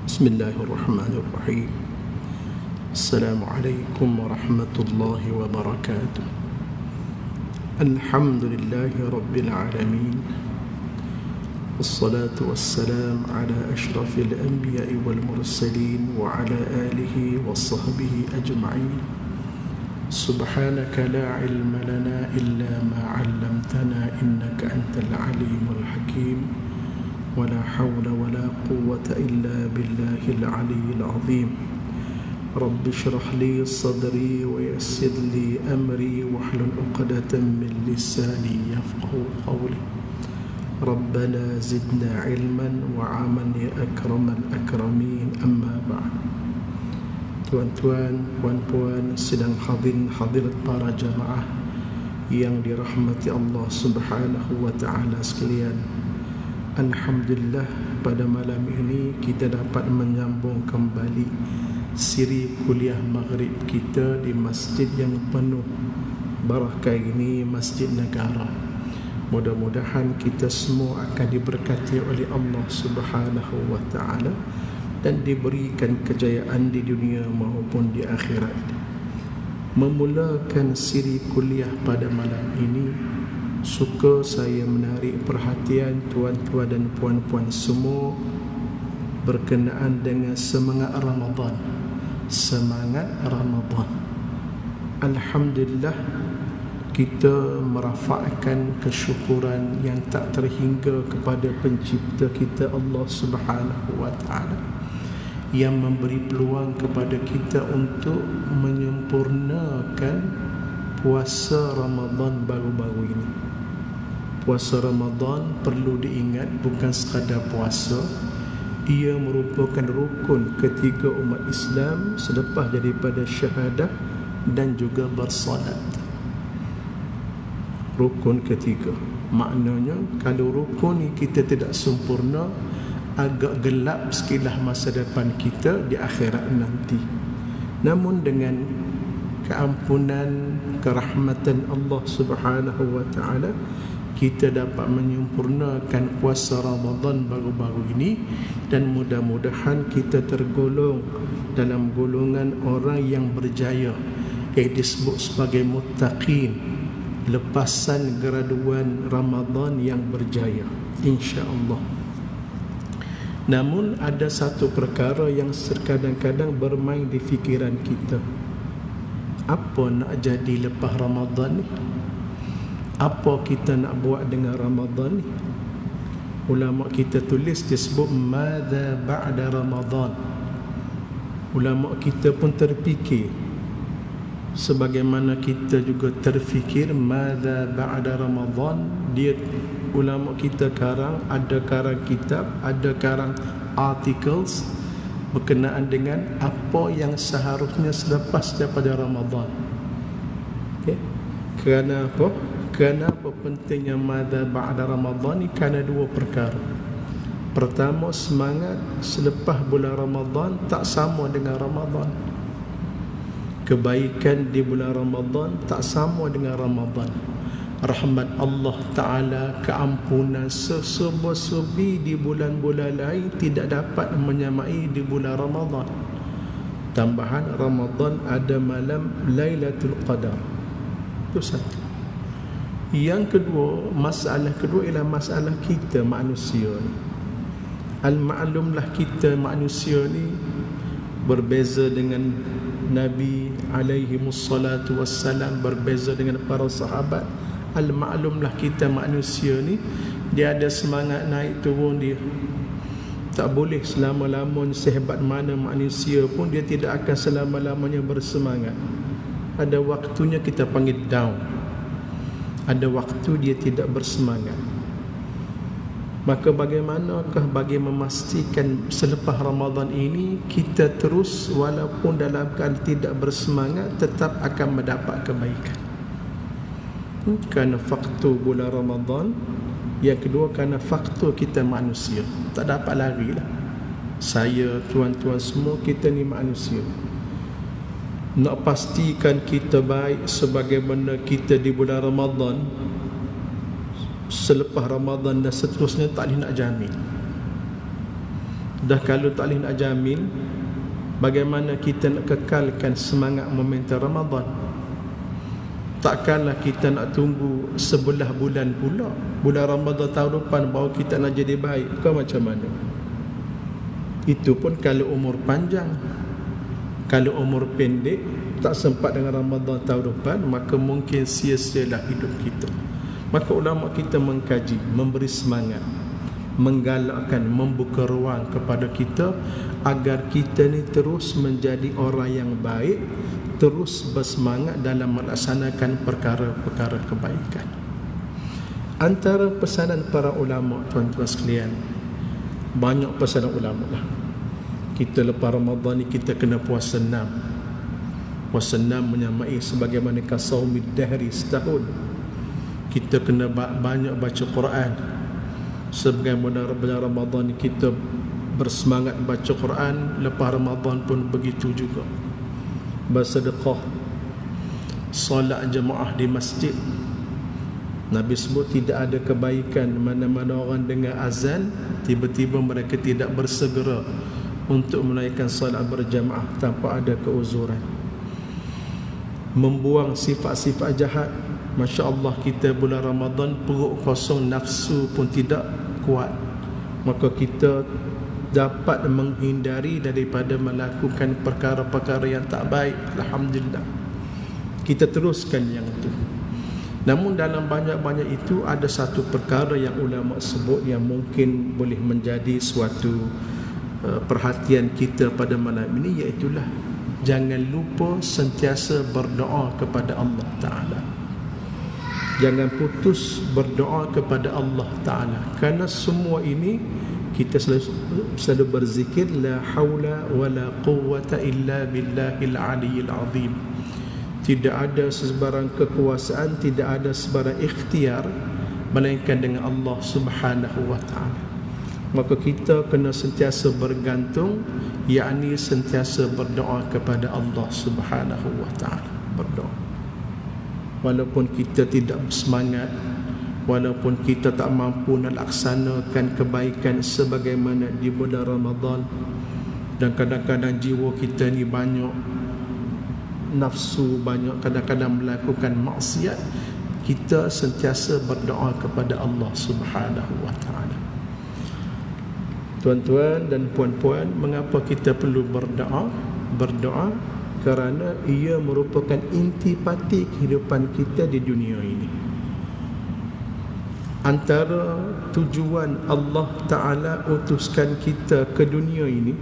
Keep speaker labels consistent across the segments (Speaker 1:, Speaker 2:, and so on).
Speaker 1: بسم الله الرحمن الرحيم. السلام عليكم ورحمة الله وبركاته. الحمد لله رب العالمين، والصلاة والسلام على أشرف الأنبياء والمرسلين وعلى آله وصحبه أجمعين. سبحانك لا علم لنا إلا ما علمتنا إنك أنت العليم الحكيم، ولا حول ولا قوة إلا بالله العلي العظيم. رب اشرح لي صدري ويسر لي أمري واحلل عقدة من لساني يفقه قولي. ربنا زدنا علما وعملا يا أكرم الأكرمين. أما بعد. Tuan-tuan, puan-puan, sedang hadirat para jamaah yang dirahmati Allah Subhanahu wa taala sekalian. Alhamdulillah, pada malam ini kita dapat menyambung kembali siri kuliah maghrib kita di masjid yang penuh barakah ini, Masjid Negara. Mudah-mudahan kita semua akan diberkati oleh Allah Subhanahu wa taala dan diberikan kejayaan di dunia maupun di akhirat. Memulakan siri kuliah pada malam ini, suka saya menarik perhatian tuan-tuan dan puan-puan semua berkenaan dengan semangat Ramadan. Semangat Ramadan. Alhamdulillah, kita merafakkan kesyukuran yang tak terhingga kepada pencipta kita Allah Subhanahu wa taala yang memberi peluang kepada kita untuk menyempurnakan puasa Ramadan baru-baru ini. Puasa Ramadan perlu diingat bukan sekadar puasa, ia merupakan rukun ketiga umat Islam selepas daripada syahadah dan juga bersalat. Rukun ketiga, maknanya kalau rukun ni kita tidak sempurna, agak gelap sekilah masa depan kita di akhirat nanti. Namun dengan keampunan, kerahmatan Allah Subhanahu wa taala, kita dapat menyempurnakan puasa Ramadan baru-baru ini dan mudah-mudahan kita tergolong dalam golongan orang yang berjaya, yang disebut sebagai muttaqin, lepasan graduan Ramadan yang berjaya, insya-Allah. Namun ada satu perkara yang kadang-kadang bermain di fikiran kita. Apa nak jadi lepas Ramadan ni? Apa kita nak buat dengan Ramadan ni? Ulama kita tulis disebut madza ba'da Ramadan. Ulama kita pun terfikir sebagaimana kita juga terfikir madza ba'da Ramadan. Dia ulama kita karang, ada karang kitab, ada karang articles berkenaan dengan apa yang seharusnya selepas daripada Ramadan. Okay. Kerana apa? Kenapa pentingnya madza ba'da Ramadan ni? Kerana dua perkara. Pertama, semangat selepas bulan Ramadan tak sama dengan Ramadan. Kebaikan di bulan Ramadan tak sama dengan Ramadan. Rahmat Allah Ta'ala, keampunan seserba-serbi di bulan-bulan lain tidak dapat menyamai di bulan Ramadan. Tambahan, Ramadan ada malam Lailatul Qadar. Itu satu. Yang kedua, masalah kedua ialah masalah kita manusia ni. Al-ma'lumlah kita manusia ni berbeza dengan Nabi alaihi wassalatu wassalam, berbeza dengan para sahabat. Al-ma'lumlah kita manusia ni, dia ada semangat naik turun dia. Tak boleh selama-lamanya, sehebat mana manusia pun dia tidak akan selama-lamanya bersemangat. Ada waktunya kita panggil down, ada waktu dia tidak bersemangat. Maka bagaimanakah bagi memastikan selepas Ramadan ini kita terus walaupun dalam keadaan tidak bersemangat tetap akan mendapat kebaikan? Kerana faktor bulan Ramadan. Yang kedua, kerana faktor kita manusia. Tak dapat lari lah. Saya, tuan-tuan semua, kita ni manusia. Nak pastikan kita baik sebagaimana kita di bulan Ramadan, selepas Ramadan dan seterusnya tak boleh nak jamin. Dah kalau tak boleh nak jamin, bagaimana kita nak kekalkan semangat momentum Ramadan? Takkanlah kita nak tunggu sebelah bulan pula, bulan Ramadan tahun depan baru kita nak jadi baik. Kau macam mana? Itu pun kalau umur panjang. Kalau umur pendek, tak sempat dengan Ramadan tahun depan, maka mungkin sia-sialah hidup kita. Maka ulama kita mengkaji, memberi semangat, menggalakkan, membuka ruang kepada kita agar kita ni terus menjadi orang yang baik, terus bersemangat dalam melaksanakan perkara-perkara kebaikan. Antara pesanan para ulama, tuan-tuan sekalian, banyak pesanan ulama lah. Kita lepas Ramadan ni kita kena puasa 6. Puasa 6 menyamai sebagaimana kasaumid dahri, setahun. Kita kena banyak baca Quran. Sebagaimana bulan Ramadan ni kita bersemangat baca Quran, lepas Ramadan pun begitu juga. Bersedekah, solat jemaah di masjid. Nabi sebut tidak ada kebaikan mana-mana orang dengar azan tiba-tiba mereka tidak bersegera untuk menunaikan solat berjemaah tanpa ada keuzuran. Membuang sifat-sifat jahat. Masya Allah, kita bulan Ramadan perut kosong, nafsu pun tidak kuat, maka kita dapat menghindari daripada melakukan perkara-perkara yang tak baik. Alhamdulillah, kita teruskan yang itu. Namun dalam banyak-banyak itu ada satu perkara yang ulama sebut yang mungkin boleh menjadi suatu perhatian kita pada malam ini, iaitulah jangan lupa sentiasa berdoa kepada Allah Ta'ala. Jangan putus berdoa kepada Allah Ta'ala, kerana semua ini kita selalu berzikir la haula wala quwwata illa billahil aliyyil azim. Tidak ada sebarang kekuasaan, tidak ada sebarang ikhtiar melainkan dengan Allah Subhanahu wa Ta'ala. Maka kita kena sentiasa bergantung, yakni sentiasa berdoa kepada Allah Subhanahu wa Ta'ala. Berdoa walaupun kita tidak bersemangat, walaupun kita tak mampu nak laksanakan kebaikan sebagaimana di bulan Ramadan, dan kadang-kadang jiwa kita ni banyak nafsu, banyak kadang-kadang melakukan maksiat, kita sentiasa berdoa kepada Allah Subhanahu wa Ta'ala. Tuan-tuan dan puan-puan, mengapa kita perlu berdoa? Berdoa kerana ia merupakan intipati kehidupan kita di dunia ini. Antara tujuan Allah Ta'ala utuskan kita ke dunia ini,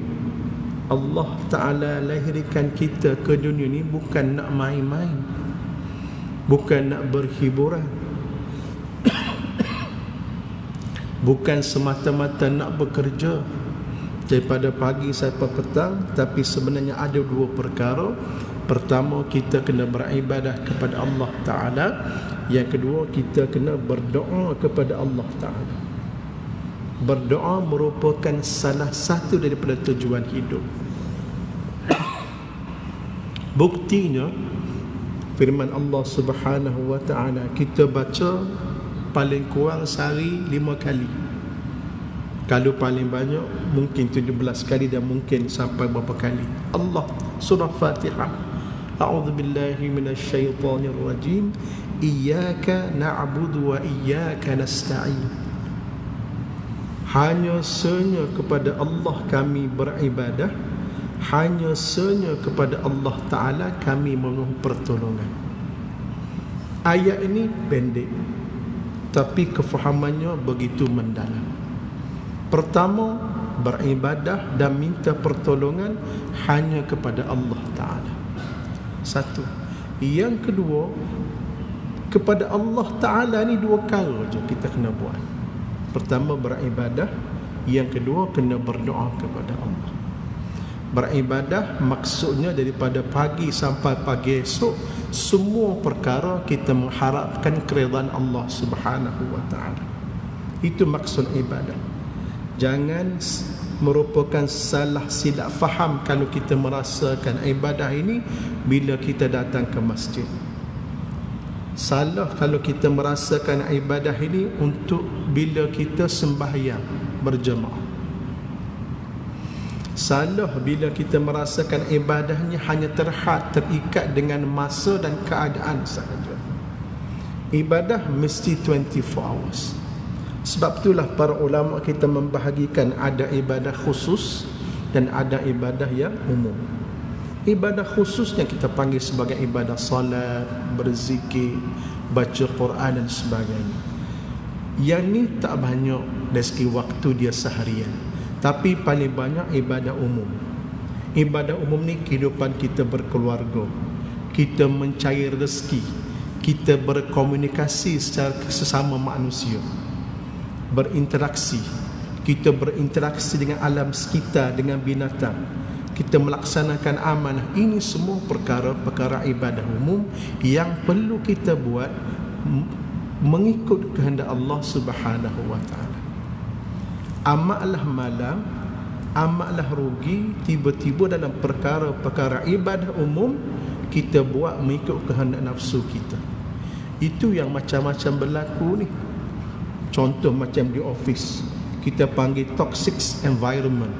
Speaker 1: Allah Ta'ala lahirkan kita ke dunia ini bukan nak main-main, bukan nak berhiburan, bukan semata-mata nak bekerja daripada pagi sampai petang. Tapi sebenarnya ada dua perkara. Pertama, kita kena beribadah kepada Allah Ta'ala. Yang kedua, kita kena berdoa kepada Allah Ta'ala. Berdoa merupakan salah satu daripada tujuan hidup. Buktinya firman Allah Subhanahu wa Ta'ala, kita baca paling kurang sehari 5 kali. Kalau paling banyak mungkin 17 kali, dan mungkin sampai berapa kali. Allah, surah Fatihah, a'udzu billahi minasyaitonir rajim, iyyaka na'budu wa iyyaka nasta'in. Hanya senya kepada Allah kami beribadah, hanya senya kepada Allah Ta'ala kami memohon pertolongan. Ayat ini pendek, tapi kefahamannya begitu mendalam. Pertama, beribadah dan minta pertolongan hanya kepada Allah Ta'ala. Satu. Yang kedua, kepada Allah Ta'ala ni dua kali je kita kena buat. Pertama, beribadah. Yang kedua, kena berdoa kepada Allah. Beribadah maksudnya daripada pagi sampai pagi esok, semua perkara kita mengharapkan keridhaan Allah Subhanahu wa Ta'ala. Itu maksud ibadah. Jangan merupakan salah silap faham kalau kita merasakan ibadah ini bila kita datang ke masjid. Salah kalau kita merasakan ibadah ini untuk bila kita sembahyang berjemaah. Salah bila kita merasakan ibadahnya hanya terikat dengan masa dan keadaan sahaja. Ibadah mesti 24 hours. Sebab itulah para ulama kita membahagikan ada ibadah khusus dan ada ibadah yang umum. Ibadah khusus yang kita panggil sebagai ibadah salat, berzikir, baca Quran dan sebagainya. Yang ni tak banyak dari segi waktu dia seharian, tapi paling banyak ibadah umum. Ibadah umum ni kehidupan kita berkeluarga, kita mencari rezeki, kita berkomunikasi secara sesama manusia, berinteraksi, kita berinteraksi dengan alam sekitar, dengan binatang, kita melaksanakan amanah. Ini semua perkara-perkara ibadah umum yang perlu kita buat mengikut kehendak Allah Subhanahu wa taala. Amatlah malam, amatlah rugi tiba-tiba dalam perkara-perkara ibadah umum kita buat mengikut kehendak nafsu kita. Itu yang macam-macam berlaku ni. Contoh macam di office, kita panggil toxic environment,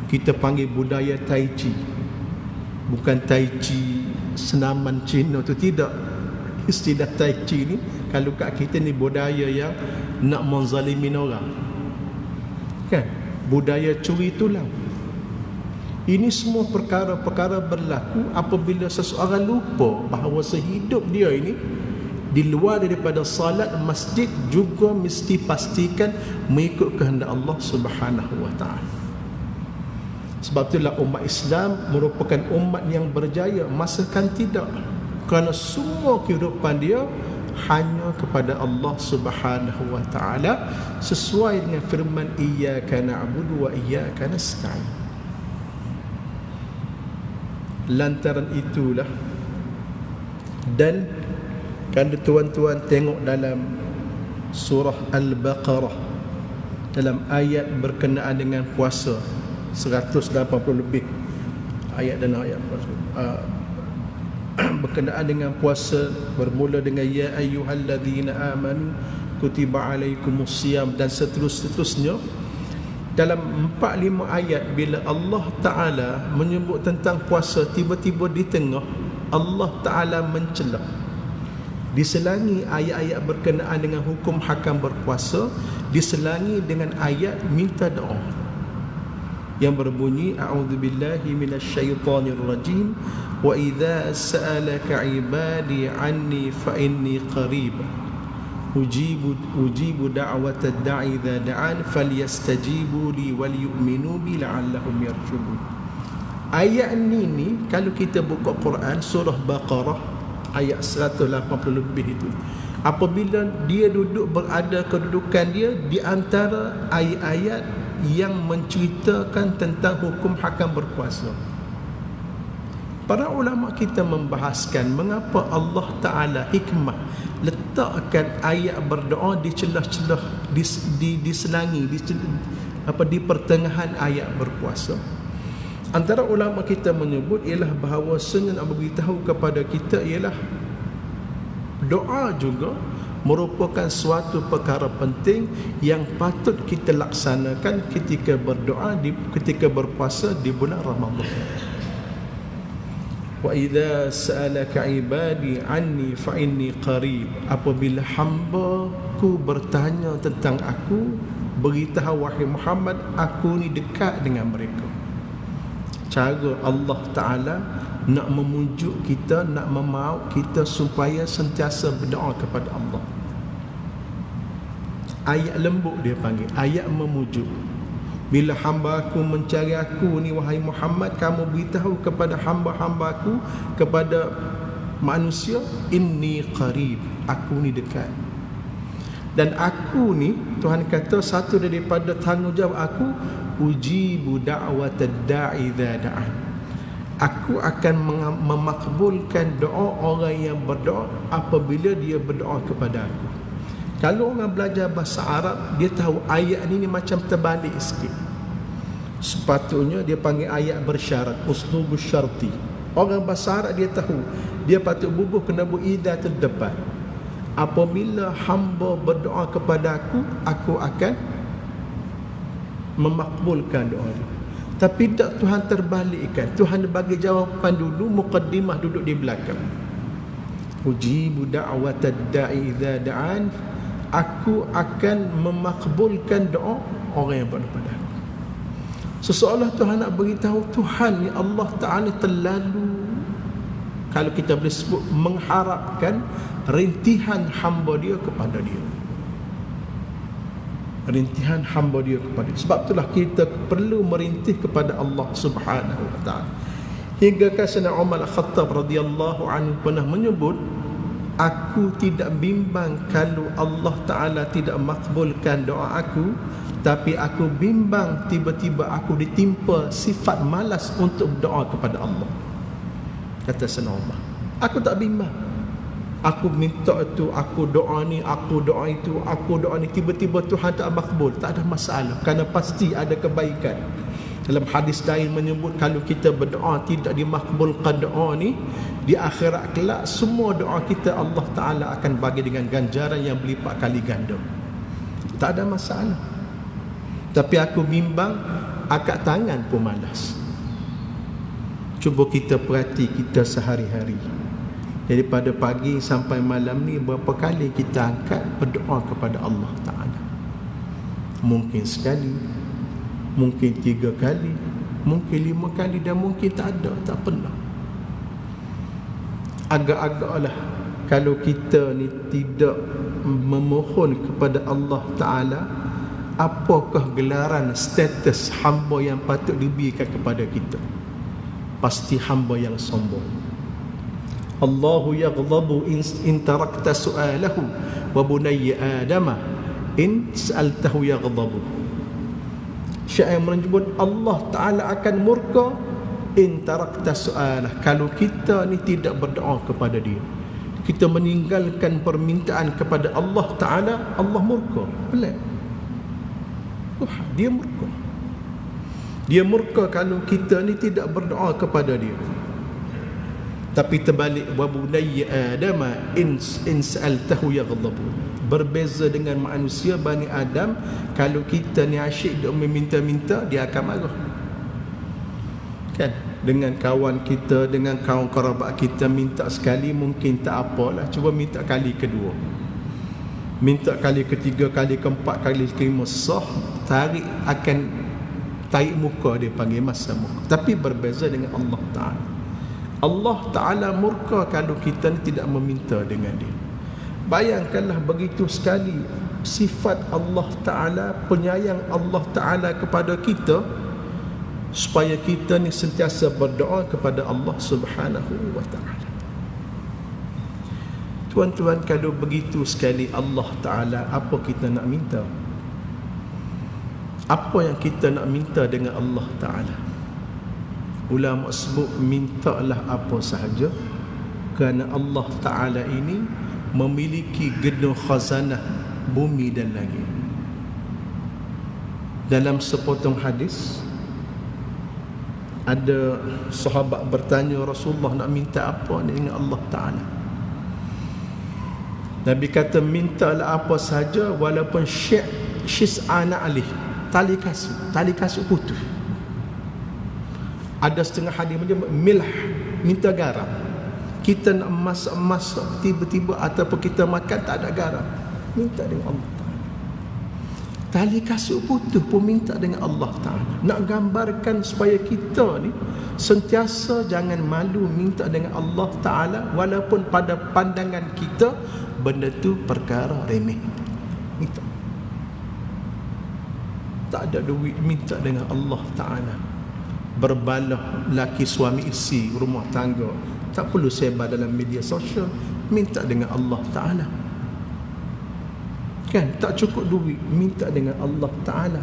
Speaker 1: kita panggil budaya Tai Chi. Bukan Tai Chi senaman Cina tu, tidak. Istilah Tai Chi ni kalau kat kita ni budaya yang nak menzalimin orang, kan? Budaya curi tulang. Ini semua perkara-perkara berlaku apabila seseorang lupa bahawa sehidup dia ini di luar daripada salat masjid juga mesti pastikan mengikut kehendak Allah Subhanahu wa taala. Sebab itulah umat Islam merupakan umat yang berjaya, masakan tidak, kerana semua kehidupan dia hanya kepada Allah Subhanahu wa taala sesuai dengan firman iyyaka na'budu wa iyyaka nasta'in. Lantaran itulah, dan kalau tuan-tuan tengok dalam surah Al-Baqarah, dalam ayat berkenaan dengan puasa 180 lebih ayat dan ayat berkenaan dengan puasa, bermula dengan ya ayyuhalladzina amanu kutiba alaikumusiyam dan seterusnya. Dalam 4-5 ayat bila Allah Ta'ala menyebut tentang puasa, tiba-tiba di tengah Allah Ta'ala mencela, diselangi ayat-ayat berkenaan dengan hukum hakam berpuasa, diselangi dengan ayat minta doa yang berbunyi a'udzubillahi minasyaitonirrajim wa idza sa'alaka 'ibadi 'anni fa inni qarib ujibu da'watad da'i idza da'an falyastajibu li wal yu'minu bi la'allahum yarshudun. Ayat ni kalau kita buka Quran surah Baqarah ayat 180 lebih itu, apabila dia duduk berada kedudukan dia di antara ayat-ayat yang menceritakan tentang hukum hakam berpuasa. Para ulama kita membahaskan mengapa Allah Ta'ala hikmah letakkan ayat berdoa di celah-celah, diselangi di pertengahan ayat berpuasa. Antara ulama kita menyebut ialah bahawasanya nak beritahu kepada kita ialah doa juga merupakan suatu perkara penting yang patut kita laksanakan ketika berdoa ketika berpuasa di bulan Ramadan. Wa idza sa'alaka 'ibadi 'anni fa inni qarib. Apabila hamba-Ku bertanya tentang aku, beritahu wahai Muhammad, aku ni dekat dengan mereka. Cara Allah Ta'ala nak memujuk kita, nak memauk kita supaya sentiasa berdoa kepada Allah. Ayat lembut dia panggil, ayat memujuk. Bila hamba-Ku mencari aku ni wahai Muhammad, kamu beritahu kepada hamba-hamba-Ku, kepada manusia, inni qarib, aku ni dekat. Dan aku ni, Tuhan kata satu daripada tanggungjawab aku, ujibu da'watad da'i idza da'an. Aku akan memakbulkan doa orang yang berdoa apabila dia berdoa kepada aku. Kalau orang belajar bahasa Arab, dia tahu ayat ni macam terbalik sikit. Sepatutnya dia panggil ayat bersyarat, uslubus syarti. Orang bahasa Arab dia tahu, dia patut bubuh kena idza terdepan. Apabila hamba berdoa kepada aku, aku akan memakbulkan doa dia. Tapi tak Tuhan terbalikkan. Tuhan bagi jawapan dulu, muqaddimah duduk di belakang. Ujibu da'watad da'i idza da'an. Aku akan memakbulkan doa orang yang berdoa. Seseolah Tuhan nak beritahu, Tuhan ya Allah Ta'ala terlalu, kalau kita boleh sebut, mengharapkan rintihan hamba dia kepada dia. Rintihan hamba dia kepada dia. Sebab itulah kita perlu merintih kepada Allah Subhanahu wa ta'ala. Hingga Sayyidina Umar Al-Khattab radhiyallahu anhu pernah menyebut, aku tidak bimbang kalau Allah Ta'ala tidak makbulkan doa aku, tapi aku bimbang tiba-tiba aku ditimpa sifat malas untuk berdoa kepada Allah. Kata Sayyidina Umar, aku tak bimbang. Aku minta itu, aku doa ni, aku doa itu, aku doa ni, tiba-tiba Tuhan tak makbul, tak ada masalah, kerana pasti ada kebaikan. Dalam hadis lain menyebut, kalau kita berdoa tidak dimakbulkan doa ni, di akhirat kelak semua doa kita Allah Ta'ala akan bagi dengan ganjaran yang berlipat kali ganda. Tak ada masalah. Tapi aku bimbang, akak tangan pun malas. Cuba kita perhati kita sehari-hari. Daripada pagi sampai malam ni, berapa kali kita angkat berdoa kepada Allah Ta'ala? Mungkin sekali, mungkin 3 kali, mungkin 5 kali, dan mungkin tak ada, tak pernah. Agak-agaklah kalau kita ni tidak memohon kepada Allah Ta'ala, apakah gelaran status hamba yang patut diberikan kepada kita? Pasti hamba yang sombong. Allahu yaghdabu in tarakta su'alahu wa bunayya adama in sa'altahu yaghdabu. Syair menyebut Allah Ta'ala akan murka in tarakta su'alah, kalau kita ni tidak berdoa kepada dia, kita meninggalkan permintaan kepada Allah Ta'ala, Allah murka. Pelik. Dia murka. Dia murka kalau kita ni tidak berdoa kepada dia. Tapi terbalik, wa bunayya adama in sa'altahu yaghdabu. Berbeza dengan manusia Bani Adam, kalau kita ni asyik duk meminta-minta, dia akan marah. Kan? Dengan kawan kita, dengan kawan kerabat kita, minta sekali mungkin tak apalah, cuba minta kali kedua, minta kali ketiga, kali keempat, kali kelima, sah tarik, akan tarik muka, dia panggil masa muka. Tapi berbeza dengan Allah Ta'ala. Allah Ta'ala murka kalau kita tidak meminta dengan dia. Bayangkanlah begitu sekali sifat Allah Ta'ala, penyayang Allah Ta'ala kepada kita, supaya kita ni sentiasa berdoa kepada Allah Subhanahu wa ta'ala. Tuan-tuan, kalau begitu sekali Allah Ta'ala, apa kita nak minta? Apa yang kita nak minta dengan Allah Ta'ala? Ulama sebut, mintalah apa sahaja, kerana Allah Ta'ala ini memiliki gedung khazanah bumi dan langit. Dalam sepotong hadis, ada sahabat bertanya, Rasulullah nak minta apa dengan Allah Ta'ala? Nabi kata, mintalah apa sahaja, walaupun syis'ana alih, tali kasut putus. Ada setengah hadis menyebut milah, minta garam. Kita nak masak tiba-tiba, ataupun kita makan tak ada garam, minta dengan Allah Ta'ala. Tali kasut putus pun minta dengan Allah Ta'ala. Nak gambarkan supaya kita ni sentiasa jangan malu minta dengan Allah Ta'ala, walaupun pada pandangan kita benda tu perkara remeh. Minta. Tak ada duit, minta dengan Allah Ta'ala. Berbalah laki suami isi rumah tangga, tak perlu sebar dalam media sosial, minta dengan Allah Ta'ala. Kan, tak cukup duit, minta dengan Allah Ta'ala.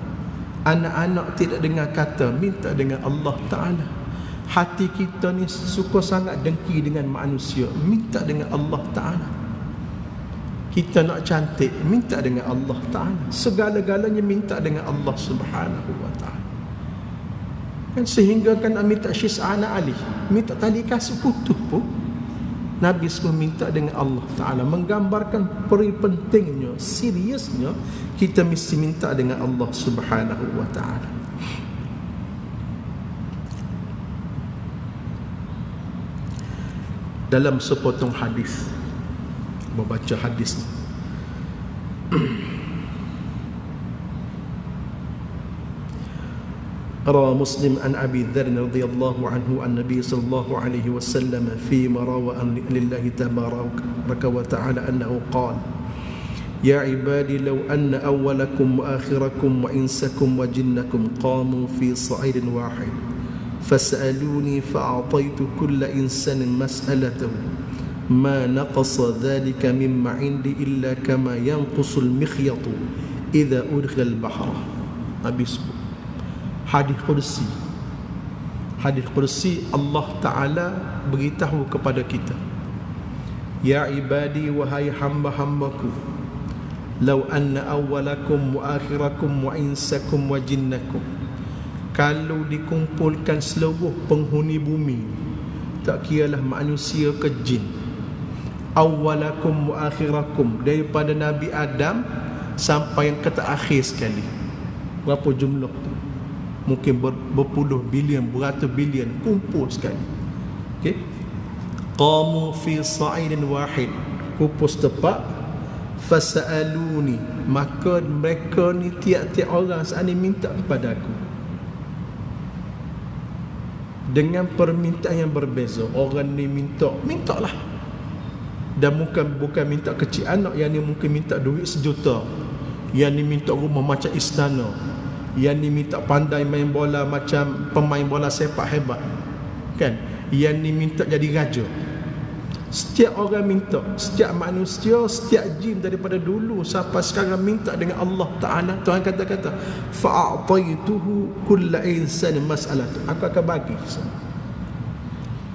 Speaker 1: Anak-anak tidak dengar kata, minta dengan Allah Ta'ala. Hati kita ni suka sangat dengki dengan manusia, minta dengan Allah Ta'ala. Kita nak cantik, minta dengan Allah Ta'ala. Segala-galanya minta dengan Allah Subhanahu wa ta'ala. Kan, sehingga kan minta syis'ana alih, minta tali kasut putus pun Nabi semua minta dengan Allah Ta'ala, menggambarkan pentingnya, seriusnya kita mesti minta dengan Allah Subhanahu wa ta'ala. dalam sepotong hadis. Membaca hadis ni. روى مسلم عن أبي ذر رضي الله عنه عن النبي صلى الله عليه وسلم فيما روى لله تبارك وتعالى أنه قال يا عبادي لو أن أولكم وآخركم وإنسكم وجنكم قاموا في صعيد واحد فسألوني فأعطيت كل إنسان مسألته ما نقص ذلك مما عندي إلا كما ينقص المخيط إذا أدخل البحر. Habis hadis kursi Allah Ta'ala beritahu kepada kita, ya ibadi, wahai hamba-hambaku, law anna awwalakum wa akhirakum wa insakum wa jinnakum, kalau dikumpulkan seluruh penghuni bumi, tak kiralah manusia ke jin, awwalakum wa akhirakum, daripada Nabi Adam sampai yang kata akhir sekali, berapa jumlah tu? Mungkin berpuluh bilion, beratus bilion kumpul sekali. Okey. Qamu fi sa'idin wahid, kumpul setempat. Fasa'aluni, maka mereka ni tiap-tiap orang saat ni minta kepada aku dengan permintaan yang berbeza. Orang ni mintalah. Dan bukan minta kecil anak, yang ni mungkin minta duit 1 juta, yang ni minta rumah macam istana, yang ni minta pandai main bola macam pemain bola sepak hebat, kan? Yang ni minta jadi raja. Setiap orang minta, setiap manusia, setiap jin daripada dulu sampai sekarang minta dengan Allah Ta'ala. Tuhan kata fa'ataituhu kulla insan mas'alatu, aku akan bagi semua.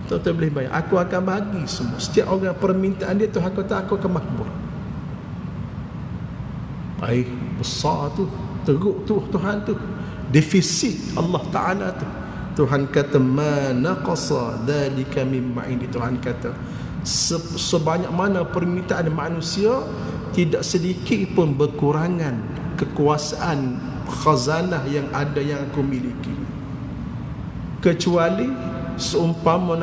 Speaker 1: Tuan-tuan boleh bayar, aku akan bagi semua. Setiap orang permintaan dia, Tuhan kata aku akan makbul. Baik, besar tu, teruk tu Tuhan tu, defisit Allah Ta'ala tu. Tuhan kata ma naqasa dhalika mimma indi. Tuhan kata sebanyak mana permintaan manusia, tidak sedikit pun berkurangan kekuasaan khazanah yang ada yang aku miliki, kecuali seumpama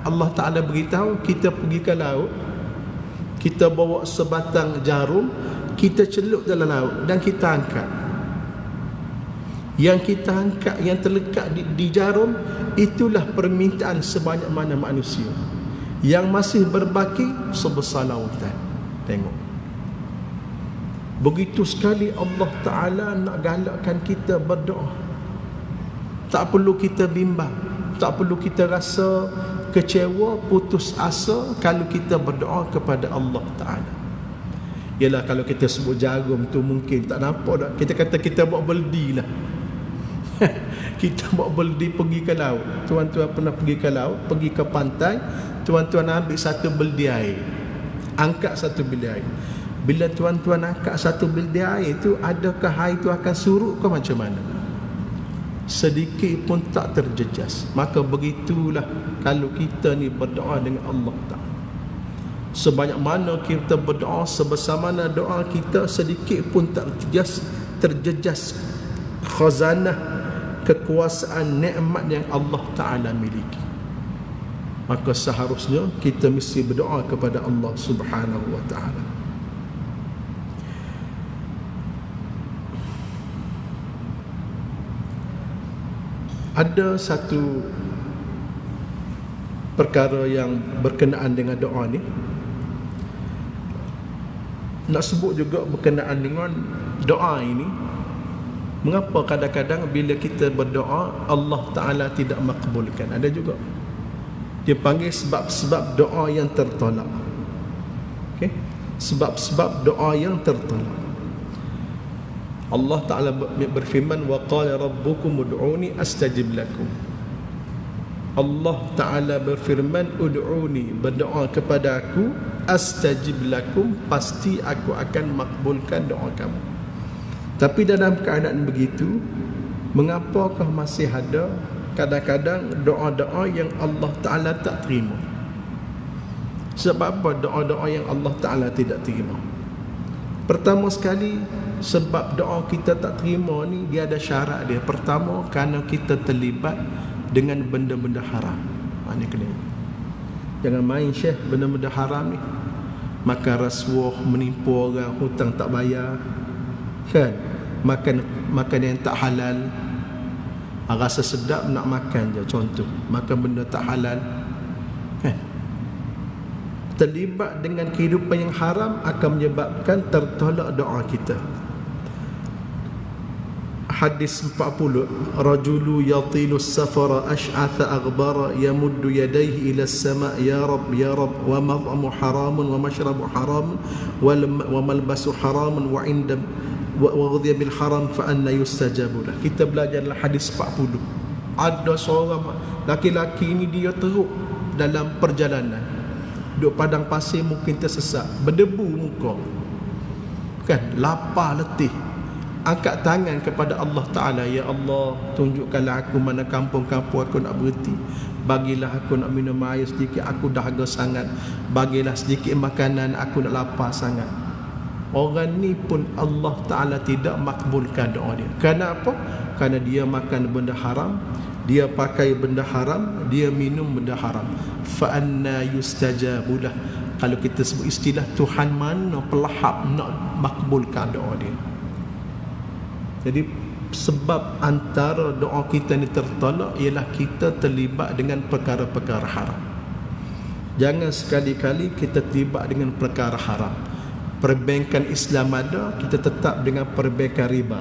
Speaker 1: Allah Ta'ala beritahu kita pergi ke laut, kita bawa sebatang jarum, kita celup dalam laut dan kita angkat. Yang kita angkat, yang terlekat di jarum, itulah permintaan sebanyak mana manusia. Yang masih berbaki sebesar lautan. Tengok, begitu sekali Allah Ta'ala nak galakkan kita berdoa. Tak perlu kita bimbang, tak perlu kita rasa kecewa, putus asa kalau kita berdoa kepada Allah Ta'ala. Yalah, kalau kita sebut jarum tu mungkin tak nampak dah. Kita kata kita buat beldi lah. Kita buat beldi pergi ke laut. Tuan-tuan pernah pergi ke laut, pergi ke pantai, tuan-tuan ambil satu beldi air, angkat satu beldi air. Bila tuan-tuan angkat satu beldi air tu, adakah air tu akan surut ke macam mana? Sedikit pun tak terjejas. Maka begitulah kalau kita ni berdoa dengan Allah Ta'ala. Sebanyak mana kita berdoa, sebesar mana doa kita, sedikit pun tak terjejas khazanah kekuasaan nikmat yang Allah Ta'ala miliki. Maka seharusnya kita mesti berdoa kepada Allah Subhanahu wa Ta'ala. Ada satu perkara yang berkenaan dengan doa ni, nak sebut juga berkenaan dengan doa ini. Mengapa kadang-kadang bila kita berdoa Allah Ta'ala tidak makbulkan? Ada juga dia panggil sebab-sebab doa yang tertolak. Okay? Sebab-sebab doa yang tertolak. Allah Ta'ala berfirman, wa qala rabbukum ud'uni astajib lakum. Allah Ta'ala berfirman, ud'uni, berdoa kepada aku, astajib lakum, pasti aku akan makbulkan doa kamu. Tapi dalam keadaan begitu, mengapakah masih ada kadang-kadang doa-doa yang Allah Ta'ala tak terima? Sebab apa doa-doa yang Allah Ta'ala tidak terima? Pertama sekali, sebab doa kita tak terima ni, dia ada syarat dia. Pertama, kerana kita terlibat dengan benda-benda haram. Ini kena. Jangan main Syekh benda-benda haram ni. Makan rasuah, menipu orang, hutang tak bayar, kan? Makan yang tak halal. Rasa sedap nak makan je, contoh makan benda tak halal, kan? Terlibat dengan kehidupan yang haram akan menyebabkan tertolak doa kita. Hadis 40, rajulu yatilu safara ash'atha aghbara yamuddu yadayhi ila as-sama' ya rab wa mat'amu haramun wa mashrabu haramun wa malbasu haramun wa inda wa ghudhiya bil haram fa anna yustajabu lah. Kita belajar dalam hadis 40. Ada seorang laki-laki ini, dia teruk dalam perjalanan, duduk padang pasir, mungkin tersesat, berdebu muka, kan, lapar letih, angkat tangan kepada Allah Ta'ala, ya Allah, tunjukkanlah aku mana kampung-kampung aku nak berhenti, bagilah aku nak minum air sedikit, aku dahaga sangat, bagilah sedikit makanan, aku nak lapar sangat. Orang ni pun Allah Ta'ala tidak makbulkan doa dia. Kenapa? Kerana dia makan benda haram, dia pakai benda haram, dia minum benda haram. Fa anna yustajabulah. Kalau kita sebut istilah, Tuhan mana pelahap nak makbulkan doa dia. Jadi sebab antara doa kita ni tertolak ialah kita terlibat dengan perkara-perkara haram. Jangan sekali-kali kita terlibat dengan perkara haram. Perbankan Islam ada, kita tetap dengan perbankan riba.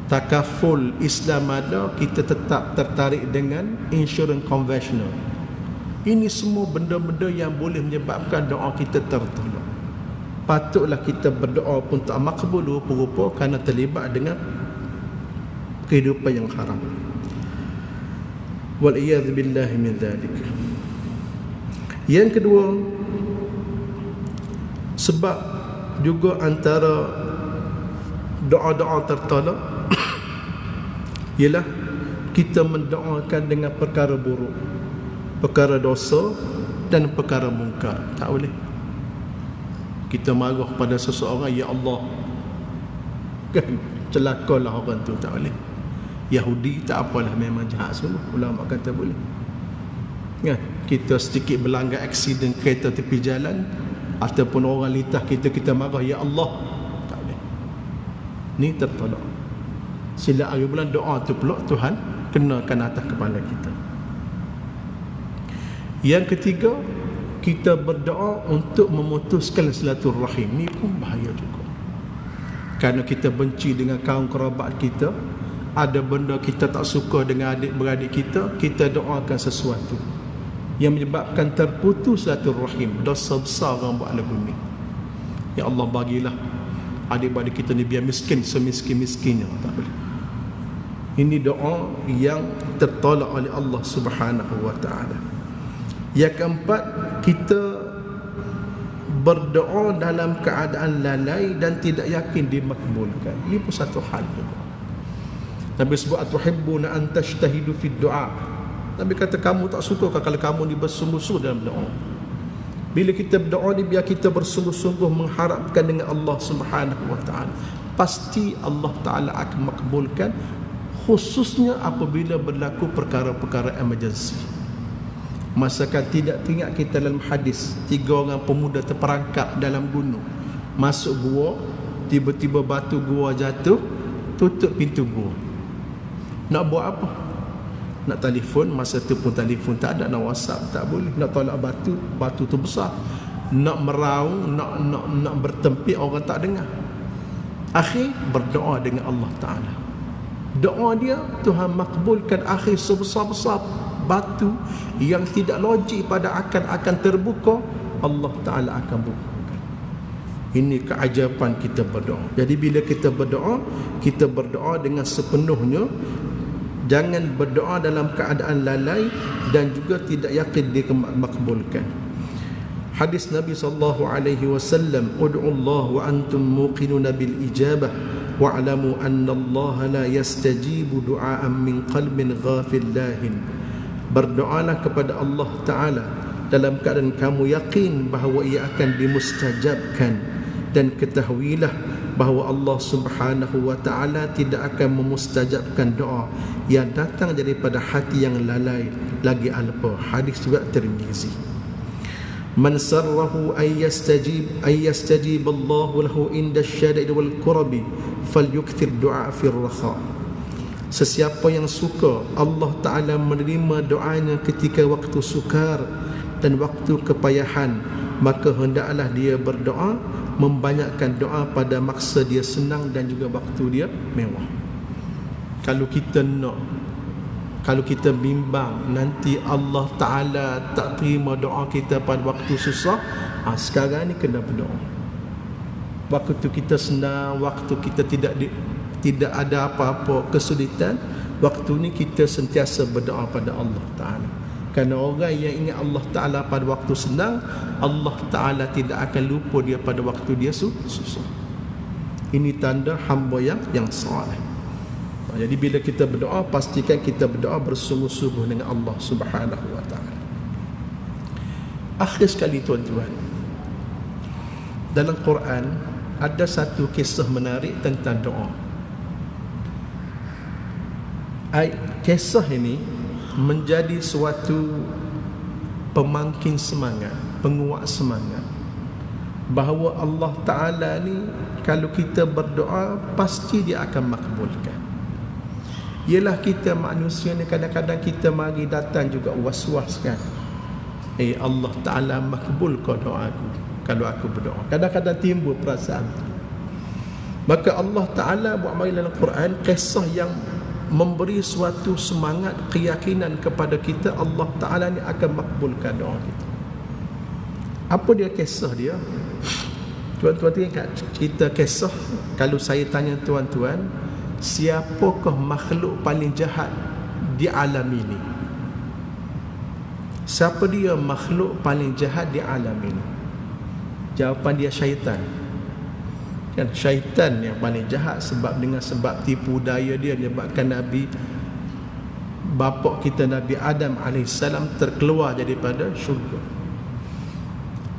Speaker 1: Takaful Islam ada, kita tetap tertarik dengan insurans konvensional. Ini semua benda-benda yang boleh menyebabkan doa kita tertolak. Patutlah kita berdoa pun tak makbul rupa-rupa kerana terlibat dengan kehidupan yang haram. Wal'iyadz billahi min dzalik. Yang kedua, sebab juga antara doa-doa tertolak ialah kita mendoakan dengan perkara buruk, perkara dosa dan perkara mungkar. Tak boleh kita marah pada seseorang, ya Allah, kan, celakalah orang tu, tak boleh. Yahudi tak apalah, memang jahat semua, ulama kata boleh, kan? Kita sedikit berlanggar aksiden kereta tepi jalan ataupun orang lintas kita marah, ya Allah, tak boleh. Ni tertolak. Sila hari bulan doa tu pula Tuhan kenakan atas kepala kita. Yang ketiga, kita berdoa untuk memutuskan silaturahim. Ni pun bahaya juga, kerana kita benci dengan kaum kerabat kita, ada benda kita tak suka dengan adik-beradik kita, kita doakan sesuatu yang menyebabkan terputus silaturahim, dosa besar orang buat dalam bumi. Ya Allah, bagilah adik-beradik kita ni biar miskin semiskin-miskinnya. Tak boleh. Ini doa yang tertolak oleh Allah Subhanahu wa ta'ala. Yang keempat, kita berdoa dalam keadaan lalai dan tidak yakin dimakbulkan. Ini pun satu hal juga. Nabi sebut, atuhibbuna an tashtahidu fid du'a. Nabi kata, kamu tak suka kalau kamu ni bersungguh-sungguh dalam doa. Bila kita berdoa ni, biar kita bersungguh-sungguh mengharapkan dengan Allah Subhanahu wa ta'ala. Pasti Allah Ta'ala akan makbulkan, khususnya apabila berlaku perkara-perkara emergency. Masakan tidak teringat kita dalam hadis, 3 orang pemuda terperangkap dalam gunung, masuk gua, tiba-tiba batu gua jatuh, tutup pintu gua. Nak buat apa? Nak telefon, masa tu pun telefon tak ada, nak WhatsApp tak boleh, nak tolak batu tu besar, nak meraung, nak bertempik, orang tak dengar. Akhir berdoa dengan Allah Ta'ala. Doa dia Tuhan makbulkan. Akhir sebesar-besar batu yang tidak logik pada akan terbuka, Allah Ta'ala akan bukakan. Ini keajaban kita berdoa. Jadi bila kita berdoa dengan sepenuhnya. Jangan berdoa dalam keadaan lalai dan juga tidak yakin dimakbulkan. Hadis Nabi sallallahu alaihi wasallam, ud'u Allah wa antum muqinuna bil ijabah wa'lamu anna Allah la yastajibu du'aan min qalbin ghafillahin. Berdoalah kepada Allah Ta'ala dalam keadaan kamu yakin bahawa ia akan dimustajabkan, dan ketahuilah bahawa Allah Subhanahu wa ta'ala tidak akan memustajabkan doa yang datang daripada hati yang lalai lagi alpa. Hadis juga Tirmizi. Man sarrahu ay yastajib Allah lahu inda syada'id wal kurabi falyukthir du'a fi ar-rakha. Sesiapa yang suka Allah Ta'ala menerima doanya ketika waktu sukar dan waktu kepayahan, maka hendaklah dia berdoa, membanyakkan doa pada masa dia senang dan juga waktu dia mewah. Kalau kita bimbang nanti Allah Ta'ala tak terima doa kita pada waktu susah, sekarang ni kena berdoa. Waktu kita senang, waktu kita tidak ada apa-apa kesulitan, waktu ni kita sentiasa berdoa pada Allah Ta'ala. Kerana orang yang ingat Allah Ta'ala pada waktu senang, Allah Ta'ala tidak akan lupa dia pada waktu dia susah. Ini tanda hamba yang saleh. Jadi bila kita berdoa, pastikan kita berdoa bersungguh-sungguh dengan Allah Subhanahu wa ta'ala. Akhir sekali tuan-tuan, dalam Quran ada satu kisah menarik tentang doa. Kisah ini menjadi suatu pemangkin semangat, penguat semangat, bahawa Allah Ta'ala ni kalau kita berdoa pasti dia akan makbulkan. Ialah kita manusia ni kadang-kadang kita mari datang juga was-was kan, Allah Ta'ala makbul ke doa aku kalau aku berdoa. Kadang-kadang timbul perasaan tu. Maka Allah Ta'ala buat mari dalam Quran kisah yang memberi suatu semangat, keyakinan kepada kita Allah Ta'ala ni akan makbulkan doa kita. Apa dia kisah dia? Tuan-tuan ingat kita kisah, kalau saya tanya tuan-tuan, siapakah makhluk paling jahat di alam ini? Siapa dia makhluk paling jahat di alam ini? Jawapan dia syaitan. Kan syaitan yang paling jahat, sebab dengan sebab tipu daya dia menyebabkan bapa kita Nabi Adam AS terkeluar daripada syurga.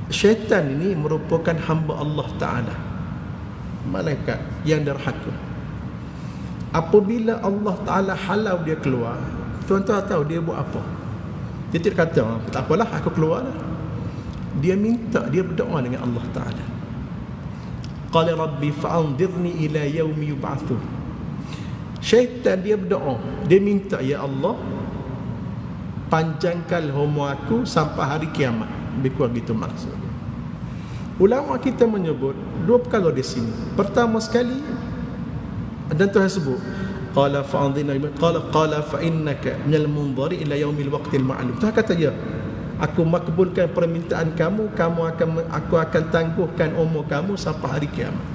Speaker 1: Syaitan ini merupakan hamba Allah Ta'ala, malaikat yang derhaka. Apabila Allah Ta'ala halau dia keluar, tuan-tuan tahu dia buat apa? Dia tidak kata, tak apalah aku keluar lah. Dia minta, dia berdoa dengan Allah Ta'ala. Qala rabbi fa'anzirni ila yaumi yub'atsun. Syaitan dia berdoa, dia minta, ya Allah, panjangkan umur aku sampai hari kiamat. Lebih kurang gitu maksud. Ulama kita menyebut dua perkara di sini. Pertama sekali, dan Tuhan sebut qala fa'anzirni qala fa innaka minal munzari ila yaumil waqtil ma'lum. Tuhan kata, ya, aku makbulkan permintaan kamu, aku akan tangguhkan umur kamu sampai hari kiamat.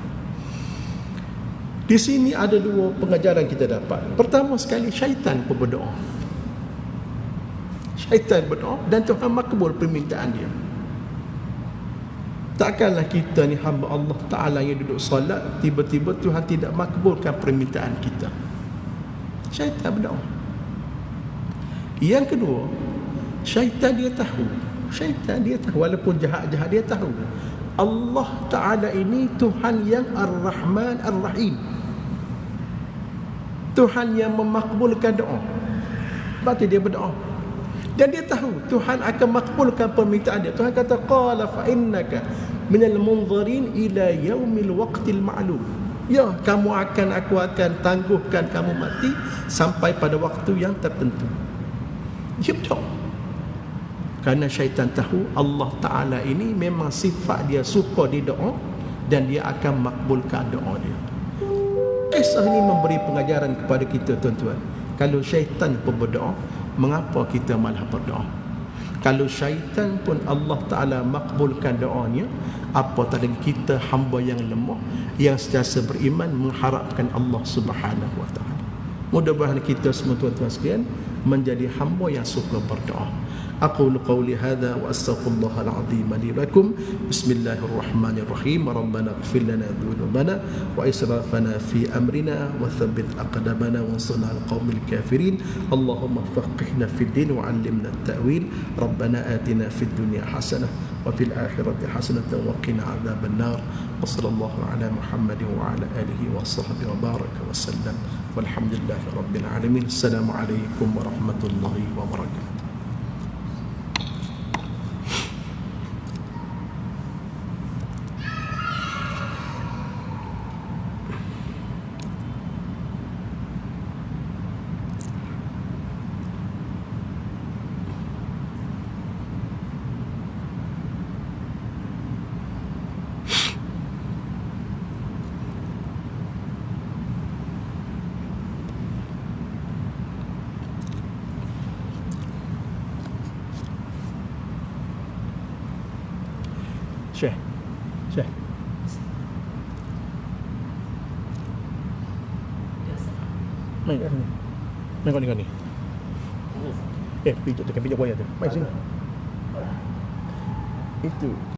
Speaker 1: Di sini ada dua pengajaran kita dapat. Pertama sekali, syaitan pun berdoa. Syaitan berdoa dan Tuhan makbul permintaan dia. Takkanlah kita ni hamba Allah Ta'ala yang duduk solat, tiba-tiba Tuhan tidak makbulkan permintaan kita. Syaitan berdoa. Yang kedua, syaitan dia tahu, walaupun jahat-jahat dia tahu Allah Ta'ala ini Tuhan yang Ar-Rahman Ar-Rahim, Tuhan yang memakbulkan doa. Sebab tu dia berdoa. Dan dia tahu Tuhan akan makbulkan permintaan dia. Tuhan kata qala fa innaka minal munzirin ila yaumil waqtil ma'lum. Ya, aku akan tangguhkan kamu mati sampai pada waktu yang tertentu. Dia berdoa. Kerana syaitan tahu Allah Ta'ala ini memang sifat dia suka didoa dan dia akan makbulkan doa dia. Kisah ini memberi pengajaran kepada kita tuan-tuan. Kalau syaitan pun berdoa, mengapa kita malah berdoa? Kalau syaitan pun Allah Ta'ala makbulkan doanya, apatah lagi kita hamba yang lemah, yang sentiasa beriman mengharapkan Allah Subhanahu wa ta'ala. Mudah-mudahan kita semua tuan-tuan sekalian menjadi hamba yang suka berdoa. Aqulu qawli hadha wa astaghfirullahal azim li lakum. Bismillahirrahmanirrahim. Rabbana ighfir lana dhunubana wa israfana fi amrina wa thabbit aqdamana wansurna 'alal qaumil kafirin. Allahumma faqihna fid din wa 'allimna at-ta'wil. Rabbana atina fid dunya hasanah wa fil akhirati hasanatan wa qina 'adzaban nar. Wa sallallahu ala Muhammadin wa ala alihi wa sahbihi wa baraka wa sallam. Walhamdulillahi rabbil alamin. Assalamualaikum warahmatullahi wabarakatuh. Syekh, Syekh. Main kat sini. Main kat ni. Pijak tekan pijak buaya tu. Main sini. Itu.